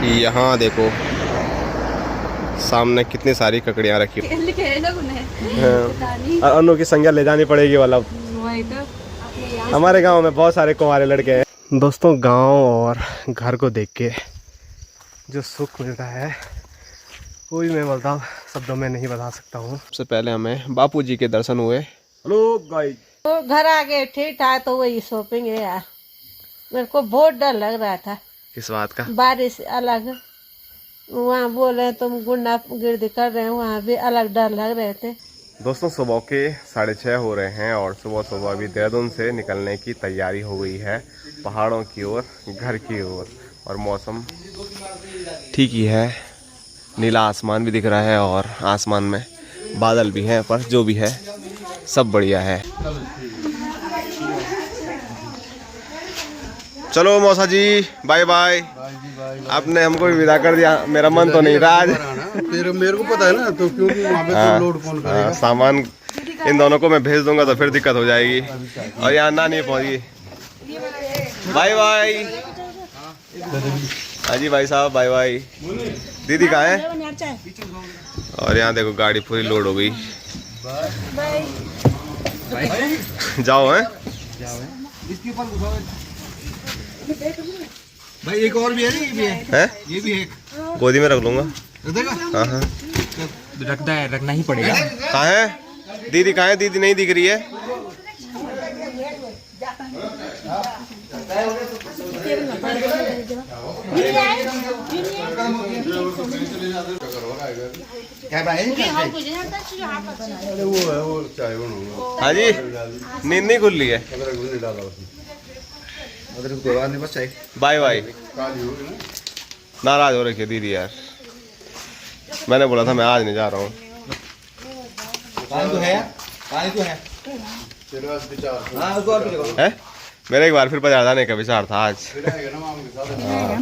यहाँ देखो सामने कितनी सारी ककड़ियाँ रखी हैं। अनु की संज्ञा ले जानी पड़ेगी वाला। हमारे गांव में बहुत सारे कुंवारे लड़के हैं। दोस्तों गांव और घर को देख के जो सुख मिलता है वो भी मैं बोलता हूँ शब्दों में नहीं बता सकता हूँ। सबसे पहले हमें बापूजी के दर्शन हुए। हेलो गाइस, तो घर आ गए ठीक ठाक, तो वही शॉपिंग है यार। मेरे को बहुत डर लग रहा था। किस बात का? बारिश अलग, वहाँ बोले तुम गुंडा गिरदी कर रहे हैं, वहाँ भी अलग डर लग रहे थे। दोस्तों सुबह के 6:30 हो रहे हैं और सुबह सुबह अभी देहरादून से निकलने की तैयारी हो गई है पहाड़ों की ओर, घर की ओर। और मौसम ठीक ही है, नीला आसमान भी दिख रहा है और आसमान में बादल भी हैं, पर जो भी है सब बढ़िया है। चलो मौसा जी बाय बाय। आपने हमको भी विदा कर दिया, मेरा मन तो नहीं था आज। मेरे को पता है ना, तो क्योंकि वहाँ पे तो लोड कौन करेगा। सामान इन दोनों को मैं भेज दूंगा तो फिर दिक्कत हो जाएगी। और यहाँ ना नहीं पहुँची। Bye bye. हाँ जी भाई साहब बाय बाय। दीदी कहाँ है? और यहाँ देखो गाड़ी पूरी लोड हो गई। जाओ हैं भाई, एक और भी है, ये भी है, ये भी है। गोदी में रख लूंगा। हाँ हाँ रखना ही पड़ेगा। कहाँ है दीदी? कहाँ है दीदी? नहीं दिख रही है। हाँ जी, नींद नहीं खुल रही है। Bye bye. नाराज हो रखी है दीदी यार। मैंने बोला था मैं आज नहीं जा रहा हूँ। पानी तो है, पानी तो है। है? मेरा एक बार फिर बाजार जाने का विचार था आज।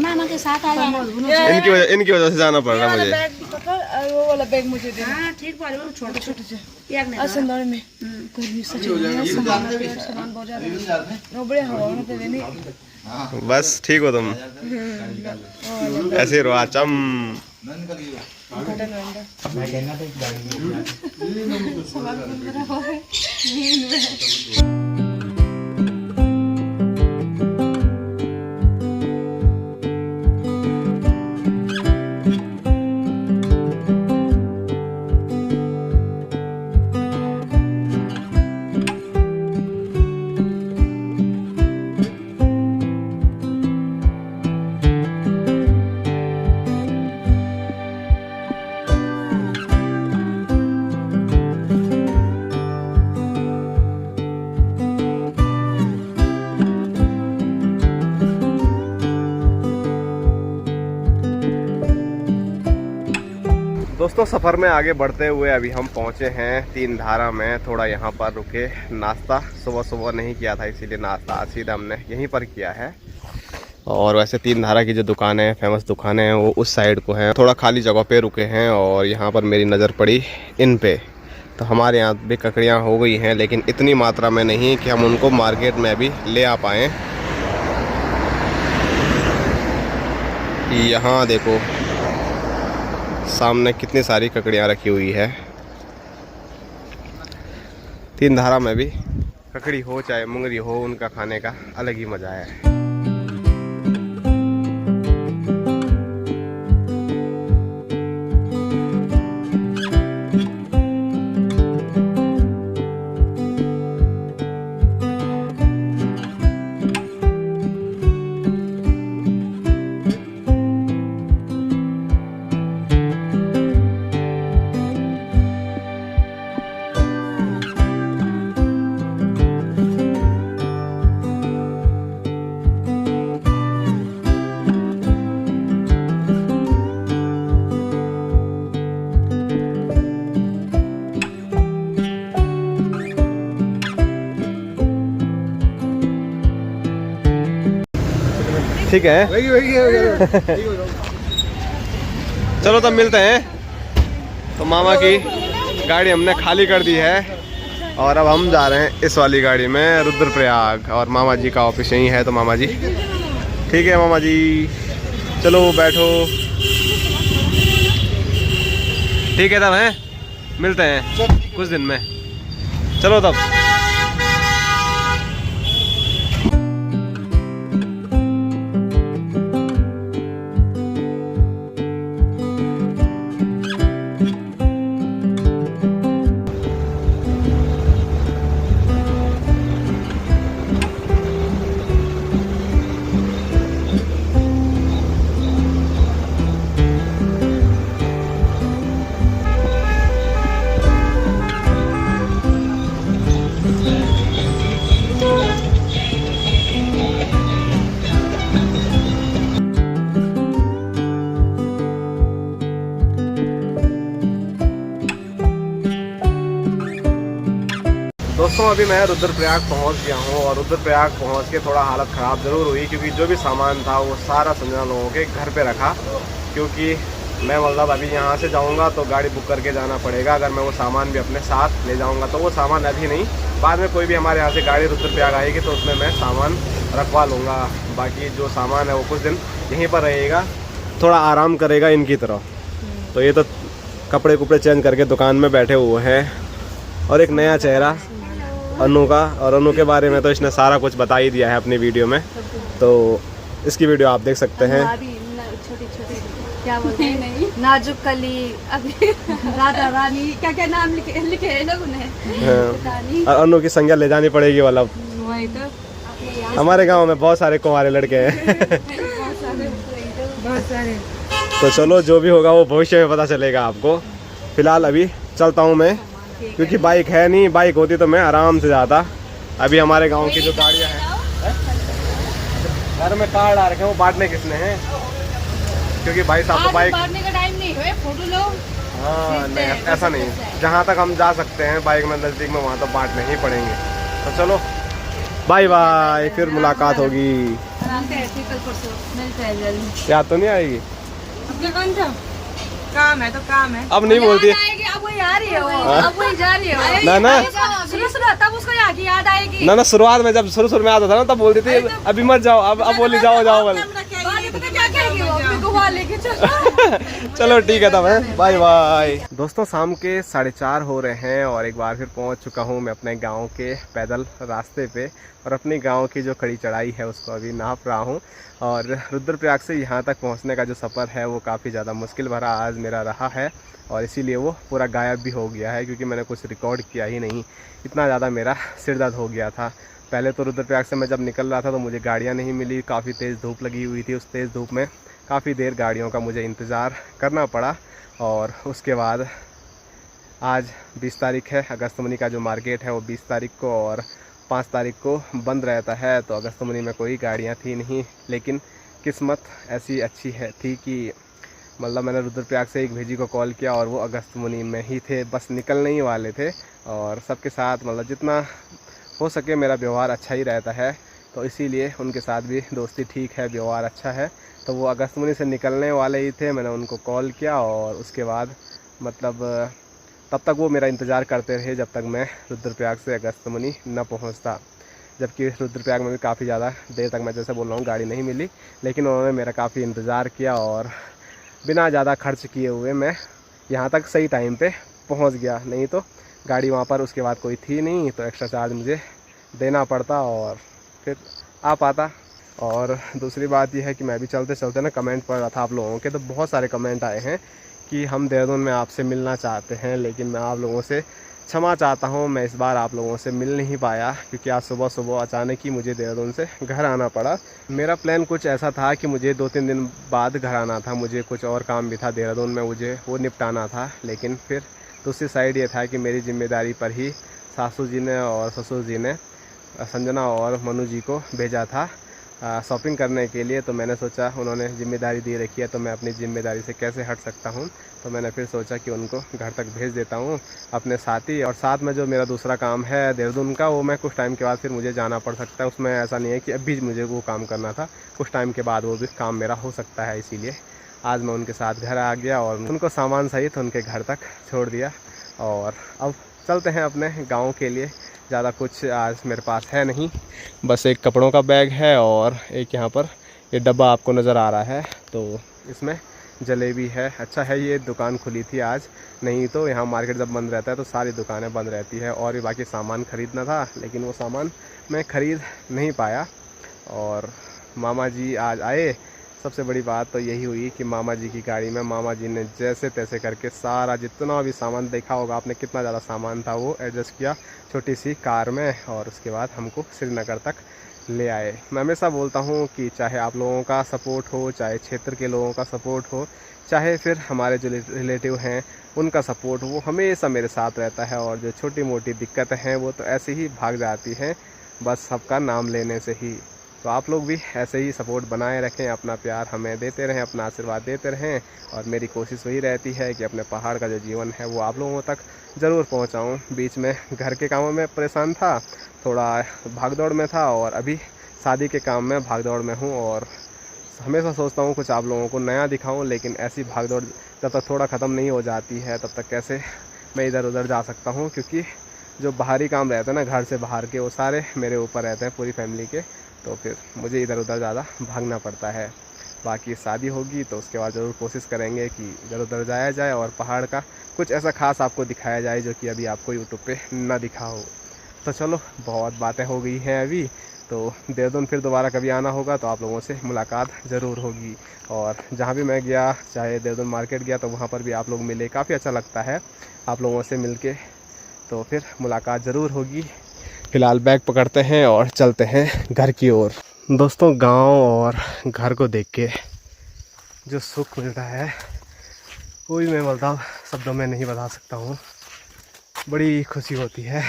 मामा के साथ आ जाना। इनकी वजह से जाना पड़ रहा है मुझे। वो वाला बैग मुझे देना। हाँ ठीक बात है, छोटे छोटे से असंदर में सामान बहुत ज्यादा बड़े हवा में तो देने। बस ठीक हो तुम, ऐसे रो आचम। दोस्तों सफ़र में आगे बढ़ते हुए अभी हम पहुंचे हैं 3 धारा में। थोड़ा यहाँ पर रुके, नाश्ता सुबह सुबह नहीं किया था इसीलिए नाश्ता आज सीधा हमने यहीं पर किया है। और वैसे 3 धारा की जो दुकानें हैं, फेमस दुकानें हैं, वो उस साइड को हैं। थोड़ा खाली जगह पे रुके हैं और यहाँ पर मेरी नज़र पड़ी इन पे। तो हमारे यहाँ भी ककड़ियाँ हो गई हैं, लेकिन इतनी मात्रा में नहीं कि हम उनको मार्केट में अभी ले आ पाएँ। यहाँ देखो सामने कितनी सारी ककड़ियाँ रखी हुई है। 3 धारा में भी ककड़ी हो चाहे मुंगरी हो, उनका खाने का अलग ही मज़ा है। ठीक है चलो तब मिलते हैं। तो मामा की गाड़ी हमने खाली कर दी है और अब हम जा रहे हैं इस वाली गाड़ी में रुद्रप्रयाग। और मामा जी का ऑफिस यहीं है, तो मामा जी ठीक है मामा जी चलो बैठो, ठीक है तब हैं, मिलते हैं कुछ दिन में, चलो तब। दोस्तों अभी मैं रुद्रप्रयाग पहुंच गया हूं और रुद्रप्रयाग पहुंच के थोड़ा हालत ख़राब ज़रूर हुई, क्योंकि जो भी सामान था वो सारा संजना लोगों के घर पे रखा। क्योंकि मैं मतलब अभी यहाँ से जाऊंगा तो गाड़ी बुक करके जाना पड़ेगा। अगर मैं वो सामान भी अपने साथ ले जाऊंगा तो वो सामान अभी नहीं, बाद में कोई भी हमारे यहाँ से गाड़ी रुद्रप्रयाग आएगी तो उसमें मैं सामान रखवा लूँगा। बाकी जो सामान है वो कुछ दिन यहीं पर रहेगा, थोड़ा आराम करेगा इनकी तरह। तो ये तो कपड़े कुपड़े चेंज करके दुकान में बैठे हुए हैं। और एक नया चेहरा अनु का, और अनु के बारे में तो इसने सारा कुछ बता ही दिया है अपनी वीडियो में, तो इसकी वीडियो आप देख सकते हैं। छोटी छोटी क्या बोलते हैं, नहीं नाजुक कली, अभी राधा रानी क्या क्या नाम लिखे हैं लोग उन्हें। और अनु की संज्ञा ले जानी पड़ेगी, वाला वही तो हमारे गांव में बहुत सारे कुंवारे लड़के हैं। बहुत सारे। तो चलो जो भी होगा वो भविष्य में पता चलेगा आपको। फिलहाल अभी चलता हूँ मैं, क्योंकि बाइक है नहीं, बाइक होती तो मैं आराम से जाता। अभी हमारे गांव की जो गाड़ियाँ हैं घर में कार डाल रखे हैं, वो बांटने किसने हैं, क्योंकि भाई साहब तो बाइक बांटने का टाइम नहीं है, फोटो लो। हाँ नहीं ऐसा नहीं, जहाँ तक हम जा सकते हैं बाइक में नज़दीक में वहाँ तो बांटने ही पड़ेंगे। तो चलो बाय बाय, फिर मुलाकात होगी। कल परसों मिलते हैं जल्दी। याद तो नहीं आएगी, अपने कौन था काम है तो काम है, अब नहीं बोलती है। अब वही आ रही है, अब वही जा रही है ना ना शुरू तब उसको यहाँ की याद आएगी ना, शुरुआत में जब शुरू में आता था ना तब बोलती थी अभी मत जाओ, अब बोली जाओ जाओ बोल। चलो ठीक है तब है, बाय बाय। दोस्तों शाम के 4:30 हो रहे हैं और एक बार फिर पहुंच चुका हूं मैं अपने गांव के पैदल रास्ते पे, और अपने गांव की जो कड़ी चढ़ाई है उसको अभी नाप रहा हूं। और रुद्रप्रयाग से यहां तक पहुंचने का जो सफ़र है वो काफ़ी ज़्यादा मुश्किल भरा आज मेरा रहा है, और इसीलिए वो पूरा गायब भी हो गया है, क्योंकि मैंने कुछ रिकॉर्ड किया ही नहीं। इतना ज़्यादा मेरा सिर दर्द हो गया था। पहले तो रुद्रप्रयाग से मैं जब निकल रहा था तो मुझे गाड़ियाँ नहीं मिली, काफ़ी तेज़ धूप लगी हुई थी। उस तेज़ धूप में काफ़ी देर गाड़ियों का मुझे इंतज़ार करना पड़ा। और उसके बाद आज 20 तारीख है, अगस्तमुनि का जो मार्केट है वो 20 तारीख को और 5 तारीख को बंद रहता है। तो अगस्तमुनि में कोई गाड़ियाँ थी नहीं, लेकिन किस्मत ऐसी अच्छी है थी कि मतलब मैंने रुद्रप्रयाग से एक भेजी को कॉल किया और वो अगस्तमुनि में ही थे, बस निकलने ही वाले थे। और सबके साथ मतलब जितना हो सके मेरा व्यवहार अच्छा ही रहता है, तो इसीलिए उनके साथ भी दोस्ती ठीक है, व्यवहार अच्छा है। तो वो अगस्तमुनि से निकलने वाले ही थे, मैंने उनको कॉल किया और उसके बाद मतलब तब तक वो मेरा इंतज़ार करते रहे जब तक मैं रुद्रप्रयाग से अगस्तमुनि न पहुंचता। जबकि रुद्रप्रयाग में भी काफ़ी ज़्यादा देर तक, मैं जैसे बोल रहा हूँ, गाड़ी नहीं मिली, लेकिन उन्होंने मेरा काफ़ी इंतज़ार किया और बिना ज़्यादा खर्च किए हुए मैं यहाँ तक सही टाइम पे पहुँच गया। नहीं तो गाड़ी वहाँ पर उसके बाद कोई थी नहीं, तो एक्स्ट्रा चार्ज मुझे देना पड़ता और फिर आ पाता। और दूसरी बात यह है कि मैं भी चलते चलते ना कमेंट पढ़ रहा था आप लोगों के, तो बहुत सारे कमेंट आए हैं कि हम देहरादून में आपसे मिलना चाहते हैं, लेकिन मैं आप लोगों से क्षमा चाहता हूं, मैं इस बार आप लोगों से मिल नहीं पाया, क्योंकि आज सुबह सुबह अचानक ही मुझे देहरादून से घर आना पड़ा। मेरा प्लान कुछ ऐसा था कि मुझे 2-3 दिन बाद घर आना था, मुझे कुछ और काम भी था देहरादून में, मुझे वो निपटाना था। लेकिन फिर दूसरी साइड ये था कि मेरी जिम्मेदारी पर ही सासू जी ने और ससुर जी ने संजना और मनु जी को भेजा था शॉपिंग करने के लिए। तो मैंने सोचा उन्होंने जिम्मेदारी दे रखी है तो मैं अपनी जिम्मेदारी से कैसे हट सकता हूं, तो मैंने फिर सोचा कि उनको घर तक भेज देता हूं अपने साथ ही। और साथ में जो मेरा दूसरा काम है देहरादून का, वो मैं कुछ टाइम के बाद फिर मुझे जाना पड़ सकता है। उसमें ऐसा नहीं है कि अभी मुझे वो काम करना था, कुछ टाइम के बाद वो भी काम मेरा हो सकता है। इसीलिए आज मैं उनके साथ घर आ गया और उनको सामान सहित उनके घर तक छोड़ दिया। और अब चलते हैं अपने गाँव के लिए। ज़्यादा कुछ आज मेरे पास है नहीं, बस एक कपड़ों का बैग है और एक यहाँ पर ये डब्बा आपको नज़र आ रहा है, तो इसमें जलेबी है। अच्छा है ये दुकान खुली थी आज, नहीं तो यहाँ मार्केट जब बंद रहता है तो सारी दुकानें बंद रहती है। और भी बाकी सामान ख़रीदना था, लेकिन वो सामान मैं ख़रीद नहीं पाया। और मामा जी आज आए। सबसे बड़ी बात तो यही हुई कि मामा जी की गाड़ी में मामा जी ने जैसे तैसे करके सारा जितना भी सामान देखा होगा आपने, कितना ज़्यादा सामान था, वो एडजस्ट किया छोटी सी कार में, और उसके बाद हमको श्रीनगर तक ले आए। मैं हमेशा बोलता हूँ कि चाहे आप लोगों का सपोर्ट हो, चाहे क्षेत्र के लोगों का सपोर्ट हो, चाहे फिर हमारे जो रिलेटिव हैं उनका सपोर्ट, वो हमेशा मेरे साथ रहता है। और जो छोटी मोटी दिक्कतें हैं वो तो ऐसे ही भाग जाती हैं, बस सबका नाम लेने से ही। तो आप लोग भी ऐसे ही सपोर्ट बनाए रखें, अपना प्यार हमें देते रहें, अपना आशीर्वाद देते रहें। और मेरी कोशिश वही रहती है कि अपने पहाड़ का जो जीवन है वो आप लोगों तक ज़रूर पहुंचाऊं। बीच में घर के कामों में परेशान था, थोड़ा भागदौड़ में था, और अभी शादी के काम में भागदौड़ में हूं। और हमेशा सोचता हूं कुछ आप लोगों को नया दिखाऊं, लेकिन ऐसी भागदौड़ जब तक थोड़ा ख़त्म नहीं हो जाती है तब तक कैसे मैं इधर उधर जा सकता हूं। क्योंकि जो बाहरी काम रहते हैं ना, घर से बाहर के, वो सारे मेरे ऊपर रहते हैं, पूरी फैमिली के। तो फिर मुझे इधर उधर ज़्यादा भागना पड़ता है। बाकी शादी होगी तो उसके बाद ज़रूर कोशिश करेंगे कि इधर उधर जाया जाए और पहाड़ का कुछ ऐसा खास आपको दिखाया जाए जो कि अभी आपको यूट्यूब पे ना दिखा हो। तो चलो, बहुत बातें हो गई हैं अभी, तो देहरादून फिर दोबारा कभी आना होगा तो आप लोगों से मुलाकात ज़रूर होगी। और जहाँ भी मैं गया, चाहे देहरादून मार्केट गया, तो वहाँ पर भी आप लोग मिले, काफ़ी अच्छा लगता है आप लोगों से मिल के। तो फिर मुलाकात ज़रूर होगी। फ़िलहाल बैग पकड़ते हैं और चलते हैं घर की ओर। दोस्तों, गांव और घर को देख के जो सुख मिलता है वो भी मैं मतलब शब्दों में नहीं बता सकता हूँ। बड़ी खुशी होती है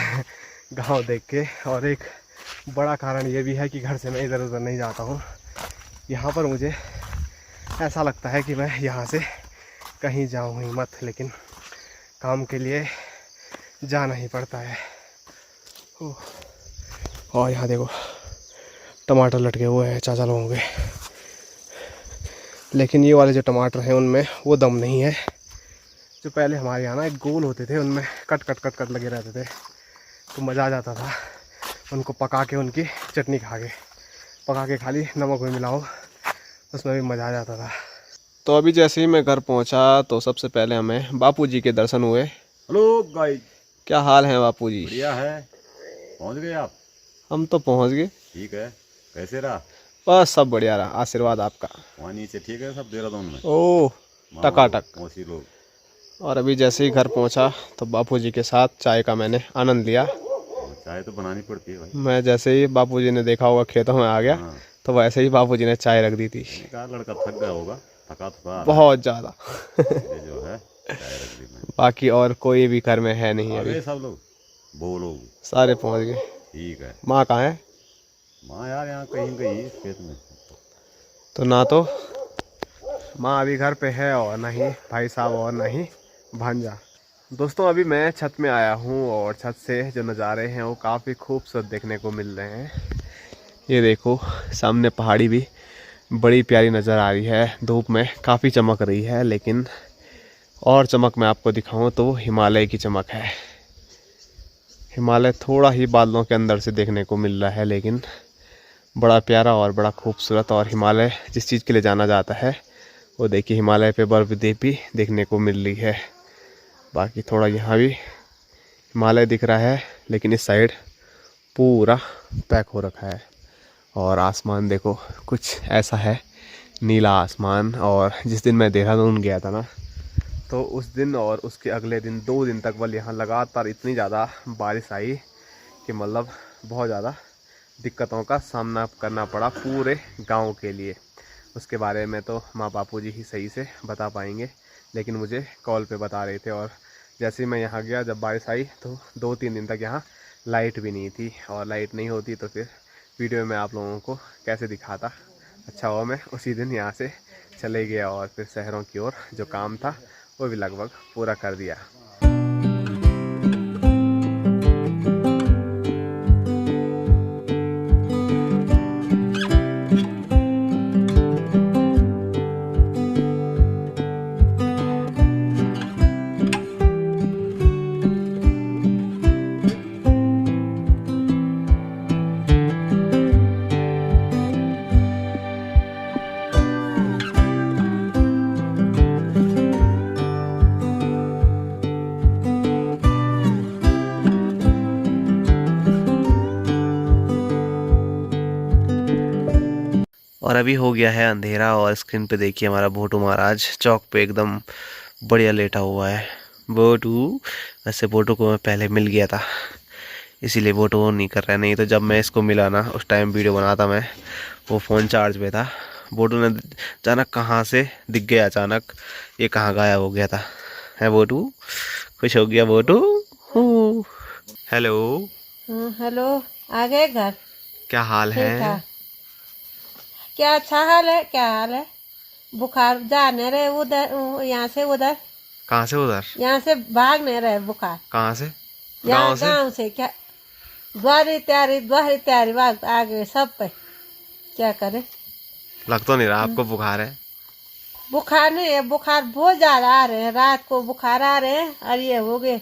गांव देख के। और एक बड़ा कारण ये भी है कि घर से मैं इधर उधर नहीं जाता हूँ। यहाँ पर मुझे ऐसा लगता है कि मैं यहाँ से कहीं जाऊँ ही मत, लेकिन काम के लिए जाना ही पड़ता है। और यहाँ देखो टमाटर लटके हुए हैं चाचा लोगों के, लेकिन ये वाले जो टमाटर हैं उनमें वो दम नहीं है। जो पहले हमारे यहाँ ना एक गोल होते थे, उनमें कट कट कट कट लगे रहते थे, तो मज़ा आ जाता था उनको पका के, उनकी चटनी खा के, पका के खाली नमक में मिलाओ, उसमें भी मज़ा आ जाता था। तो अभी जैसे ही मैं घर पहुँचा तो सबसे पहले हमें बापूजी के दर्शन हुए। हेलो गाइस, क्या हाल है बापूजी? बढ़िया है। पहुंच गए आप? हम तो पहुँच गए। ठीक है। कैसे रहा? बस सब बढ़िया रहा, आशीर्वाद आपका। वहाँ नीचे ठीक है सब देहरादून में? ओह, टकाटक। मौसी लोग। और अभी जैसे ही घर पहुंचा तो बापूजी के साथ चाय का मैंने आनंद लिया। चाय तो बनानी पड़ती है भाई। मैं जैसे ही बापूजी ने देखा होगा खेतों में आ गया, तो वैसे ही बापूजी ने चाय रख दी थी। कहा लड़का थक गया होगा, थका बहुत ज़्यादा जो है चाय रख दी मैंने। बाकी और कोई भी घर में है नहीं अभी। सब लोग वो लोग सारे पहुंच गए। ठीक है। माँ कहाँ है? माँ यार यहाँ कहीं गई खेत में। तो ना तो माँ अभी घर पे है, और ना ही भाई साहब, और ना ही भांजा। दोस्तों, अभी मैं छत में आया हूँ और छत से जो नज़ारे हैं वो काफ़ी खूबसूरत देखने को मिल रहे हैं। ये देखो सामने पहाड़ी भी बड़ी प्यारी नज़र आ रही है। धूप में काफ़ी चमक रही है, लेकिन और चमक मैं आपको दिखाऊं तो हिमालय की चमक है। हिमालय थोड़ा ही बादलों के अंदर से देखने को मिल रहा है, लेकिन बड़ा प्यारा और बड़ा खूबसूरत। और हिमालय जिस चीज़ के लिए जाना जाता है वो देखिए, हिमालय पे बर्फ़ भी देखने को मिल रही है। बाकी थोड़ा यहाँ भी हिमालय दिख रहा है, लेकिन इस साइड पूरा पैक हो रखा है। और आसमान देखो कुछ ऐसा है, नीला आसमान। और जिस दिन मैं देहरादून गया था ना, तो उस दिन और उसके अगले दिन 2 दिन तक बल यहाँ लगातार इतनी ज़्यादा बारिश आई कि मतलब बहुत ज़्यादा दिक्कतों का सामना करना पड़ा पूरे गांव के लिए। उसके बारे में तो माँ बापू जी ही सही से बता पाएंगे, लेकिन मुझे कॉल पे बता रहे थे। और जैसे ही मैं यहाँ गया, जब बारिश आई तो 2-3 दिन तक यहाँ लाइट भी नहीं थी। और लाइट नहीं होती तो फिर वीडियो में आप लोगों को कैसे दिखाता। अच्छा हुआ मैं उसी दिन यहाँ से चले गया और फिर शहरों की ओर जो काम था वो भी लगभग पूरा कर दिया। और अभी हो गया है अंधेरा और स्क्रीन पे देखिए हमारा भोटू महाराज चौक पे एकदम बढ़िया लेटा हुआ है। भोटू, वैसे भोटू को मैं पहले मिल गया था इसीलिए भोटू वो नहीं कर रहा है, नहीं तो जब मैं इसको मिला ना उस टाइम वीडियो बनाता मैं, वो फ़ोन चार्ज पे था। भोटू ने अचानक कहाँ से दिख गया, अचानक ये कहाँ गायब हो गया था। है भोटू, खुश हो गया भोटू। हेलो, हेलो, आ गए घर? क्या हाल ठीक है? ठाक। क्या अच्छा हाल है? क्या हाल है? बुखार जाने रहे उधर, यहाँ से उधर, कहाँ से उधर? यहाँ से भाग नहीं रहे बुखार। कहाँ से? यहाँ गाँव से क्या द्वारी तैयारी भाग आ गए सब पे। क्या करे, लग तो नहीं रहा आपको बुखार है। बुखार नहीं है, बुखार बहुत ज्यादा आ रहे हैं, रात को बुखार आ रहे हैं और ये हो गए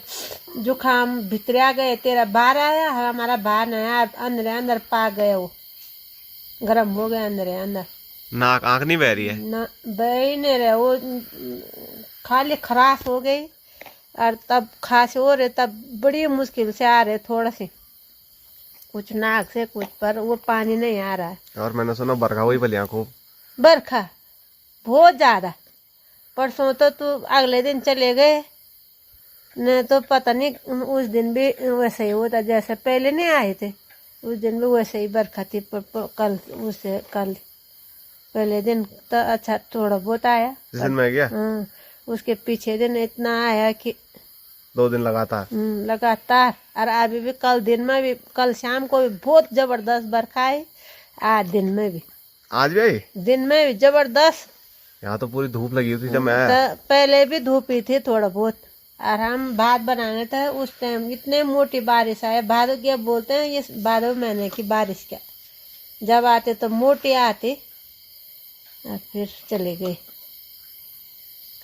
जुकाम भीतर आ गए। तेरा बाहर आया, हमारा बाहर नहीं आया, अंदर अंदर पा गए, वो गर्म हो गया अंदर अंदर। नाक आँख नहीं बह रही है? ना बह नहीं रहे, वो खाली खराश हो गई और तब खांसी हो रहे, तब बड़ी मुश्किल से आ रहे थोड़ा से, कुछ नाक से कुछ पर वो पानी नहीं आ रहा है। और मैंने सुना बरखा हुई बलिया खूब। बरखा बहुत ज्यादा, परसों तो तू अगले दिन चले गए, नहीं तो पता नहीं उस दिन भी वैसे ही होता जैसे पहले नहीं आए थे, उस दिन भी वैसे ही बरखा थी। कल उससे कल पहले दिन तो अच्छा थोड़ा बहुत आया, जिस दिन मैं गया हाँ, उसके पीछे दिन इतना आया कि 2 दिन लगातार। लगातार। और अभी भी कल दिन में भी, कल शाम को भी बहुत जबरदस्त बरखा आई, आज दिन में भी, आज भी आई? दिन में भी जबरदस्त। यहाँ तो पूरी धूप लगी हुई थी जब मैं आया। तो पहले भी धूप ही थी थोड़ा बहुत, और हम भात बनाने थे उस टाइम इतने मोटी बारिश आए। भादो क्या बोलते हैं, ये भादो महीने की बारिश क्या, जब आते तो मोटी आती और फिर चले गए।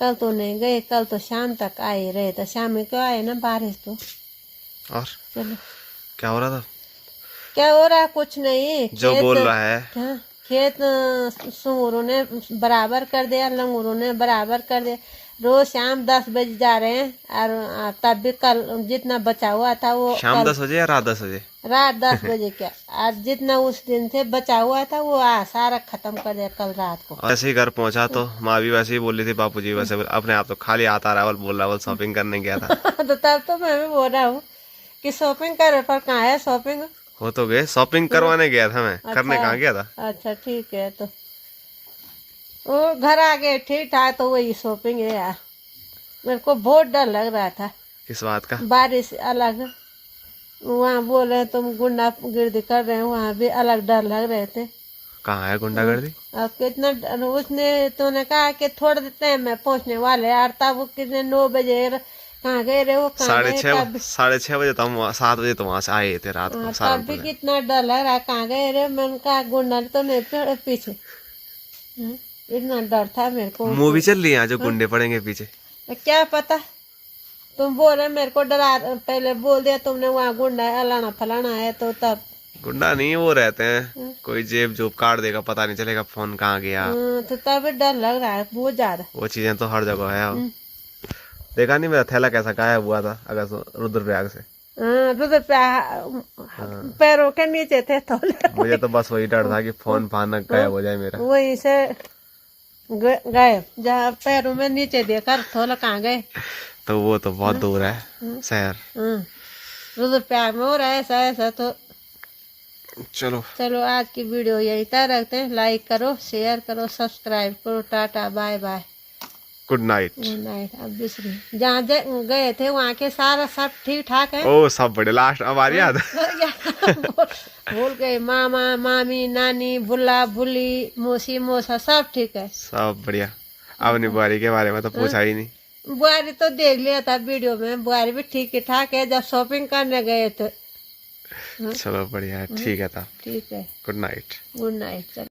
कल तो नहीं गए, कल तो शाम तक आए रहे, तो शाम में क्यों आए ना बारिश तो। और चलो, क्या हो रहा था? क्या हो रहा है? कुछ नहीं, जो बोल रहा है हाँ, खेत सूंगरों ने बराबर कर दिया, लंगूरों ने बराबर कर दिया। रोज शाम 10 बजे जा रहे हैं, और तब भी कल जितना बचा हुआ था वो शाम 10 बजे या रात 10 बजे? रात 10 बजे क्या, आज जितना उस दिन से बचा हुआ था वो सारा खत्म कर दिया कल रात को। ऐसे ही घर पहुंचा तो माँ भी वैसे ही बोल रही थी, बापू जी वैसे अपने आप तो खाली आता रहा, बोल रहा शॉपिंग करने गया था। तो तब तो मैं भी बोल रहा हूँ कि शॉपिंग कर, पर कहाँ है शॉपिंग? हो तो गए, शॉपिंग करवाने गया था मैं, करने कहाँ गया था? अच्छा ठीक है, तो वो घर आ गए ठीक ठाक, तो वही शॉपिंग है यार। मेरे को बहुत डर लग रहा था। किस बात का? बारिश अलग, वहाँ बोल रहे तुम गुंडा गिरदी कर रहे हैं, वहाँ भी अलग डर लग रहे थे। कहाँ है गुंडागर्दी? अब कितना उसने तूने कहा कि थोड़े टाइम में पहुँचने वाले, और तब वो कितने 9 बजे कहाँ गए रे, वो कहाँ गए? 6:30 बजे तो हम 7 बजे तो वहाँ से आए थे रात को। तब भी कितना डर लग रहा, कहाँ गए रे? मैंने कहा गुंडा तो नहीं पड़े पीछे, इतना डर था मेरे को। मूवी चल रही है जो गुंडे पड़ेंगे पीछे, क्या पता, तुम बोल रहे मेरे को डरा, पहले बोल दिया तुमने वहाँ गुंडा है अलाना फलाना है, तो तब गुंडा नहीं वो रहते हैं, कोई जेब जोब काट देगा, पता नहीं चलेगा फोन कहाँ गया। तो तब डर लग रहा है बहुत ज्यादा। वो चीजें तो हर जगह है। देखा नहीं मेरा थैला कैसा गायब हुआ था अगर रुद्रप्रयाग से? पैरों के नीचे थे थोड़े। मुझे तो बस वही डर था कि फोन फान गायब हो जाए मेरा। वही से गायब, जहाँ पैरों में नीचे देखकर थोड़ा कहाँ गए। तो वो तो बहुत दूर है शहर। रुद्रप्रयाग में हो रहा है ऐसा ऐसा। तो चलो आज की वीडियो यही तक रखते हैं। लाइक करो, शेयर करो, सब्सक्राइब करो। Tata bye bye, good night. Good night. अब दूसरी जहाँ गए थे वहाँ के सारा सब ठीक ठाक है। ओ सब बड़े लास्ट हमारी याद भूल गए, मामा मामी नानी बुल्ला बुल्ली मौसी मौसा सब ठीक है, सब बढ़िया। अपनी बुआरी के बारे में तो पूछा ही नहीं। बुआरी तो देख लिया था वीडियो में, बुआरी भी ठीक ही ठाक है। जब शॉपिंग करने गए थे। चलो बढ़िया है, ठीक है। था ठीक है, गुड नाइट। Good night. चलो।